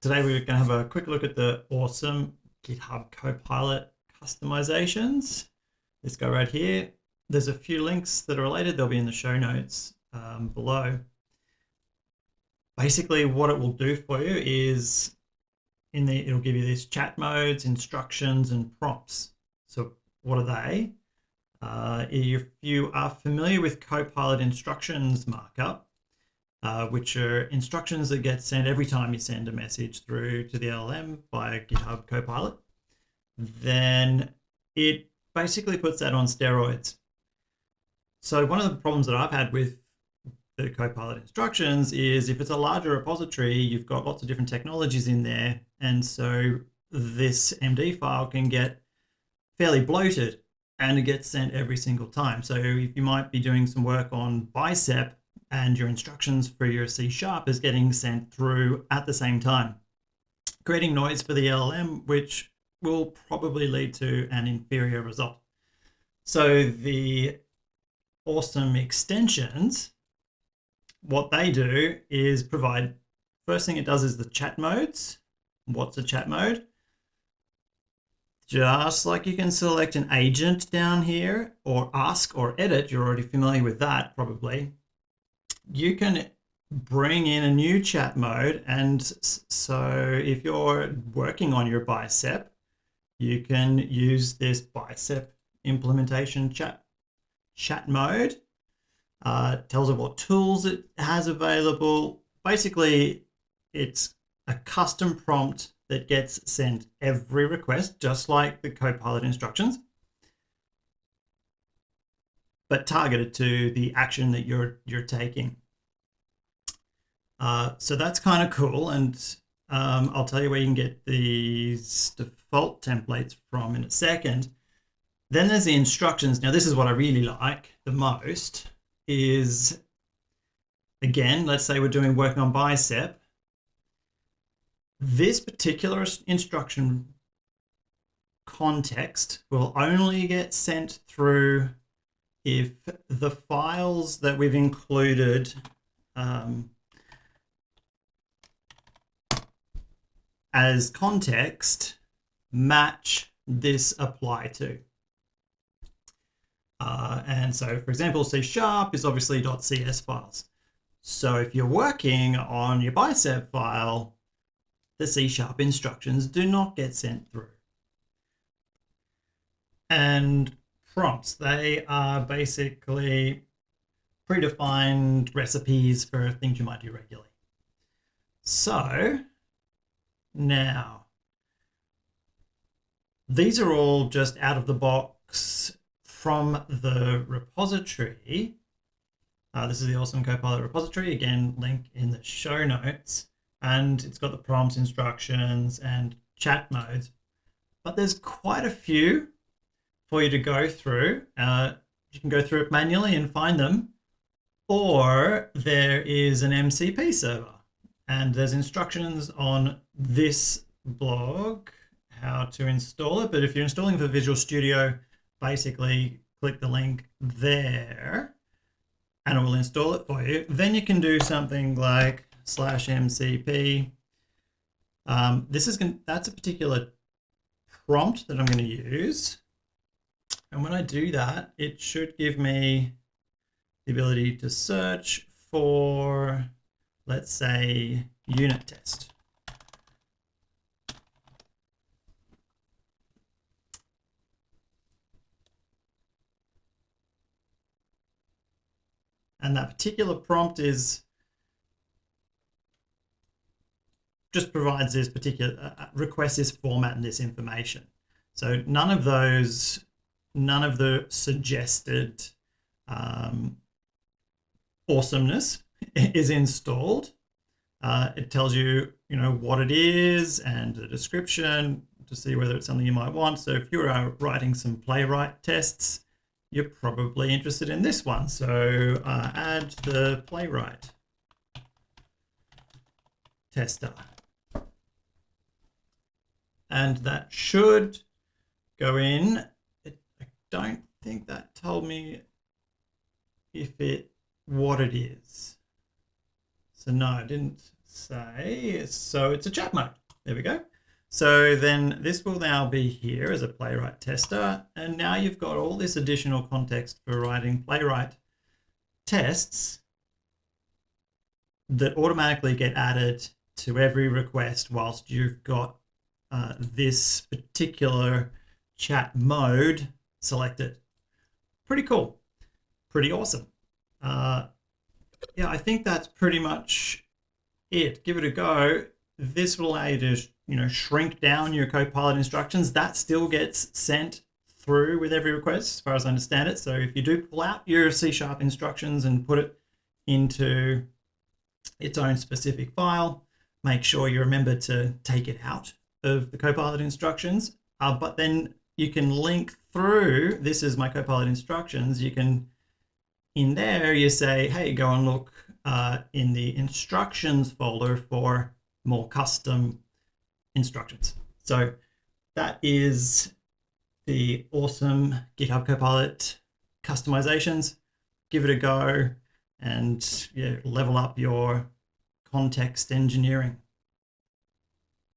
Today we're going to have a quick look at the awesome GitHub Copilot customizations. Let's go right here. There's a few links that are related. They'll be in the show notes below. Basically, what it will do for you is it'll give you these chat modes, instructions, and prompts. So what are they? If you are familiar with Copilot instructions markup, which are instructions that get sent every time you send a message through to the LLM via GitHub Copilot, then it basically puts that on steroids. So one of the problems that I've had with the Copilot instructions is if it's a larger repository, you've got lots of different technologies in there. And so this MD file can get fairly bloated and it gets sent every single time. So if you might be doing some work on Bicep and your instructions for your C# is getting sent through at the same time, creating noise for the LLM, which will probably lead to an inferior result. So the awesome extensions, what they do is provide, first thing it does is the chat modes. What's a chat mode? Just like you can select an agent down here, or ask or edit, you're already familiar with that probably. You can bring in a new chat mode, and so if you're working on your Bicep, you can use this Bicep implementation chat mode. Tells it what tools it has available. Basically, it's a custom prompt that gets sent every request, just like the Copilot instructions, but targeted to the action that you're taking. So that's kind of cool, and I'll tell you where you can get these default templates from in a second. Then there's the instructions. Now this is what I really like the most is, again, let's say we're working on Bicep. This particular instruction context will only get sent through if the files that we've included as context match this apply to. And so, for example, C# is obviously .cs files. So if you're working on your Bicep file, the C# instructions do not get sent through. And prompts, they are basically predefined recipes for things you might do regularly. So now, these are all just out of the box from the repository. This is the awesome Copilot repository. Again, link in the show notes. And it's got the prompts, instructions, and chat modes. But there's quite a few for you to go through. You can go through it manually and find them. Or there is an MCP server. And there's instructions on this blog how to install it. But if you're installing for Visual Studio, basically click the link there and it will install it for you. Then you can do something like /MCP. That's a particular prompt that I'm going to use. And when I do that, it should give me the ability to search for, let's say, unit test. And that particular prompt just provides this particular request, this format and this information. So none of the suggested awesomeness is installed. It tells you, what it is and the description to see whether it's something you might want. So if you're writing some playwright tests, you're probably interested in this one. So add the playwright tester. And that should go in. I don't think that told me what it is. So no, it didn't say, so it's a chat mode. There we go. So then this will now be here as a playwright tester. And now you've got all this additional context for writing playwright tests that automatically get added to every request whilst you've got this particular chat mode selected. Pretty cool. Pretty awesome. Yeah, I think that's pretty much it. Give it a go. This will allow you to, shrink down your Copilot instructions. That still gets sent through with every request, as far as I understand it. So if you do pull out your C# instructions and put it into its own specific file, make sure you remember to take it out of the Copilot instructions. But then you can link through, this is my Copilot instructions. You can, in there, you say, hey, go and look in the instructions folder for more custom instructions. So that is the awesome GitHub Copilot customizations. Give it a go and level up your context engineering.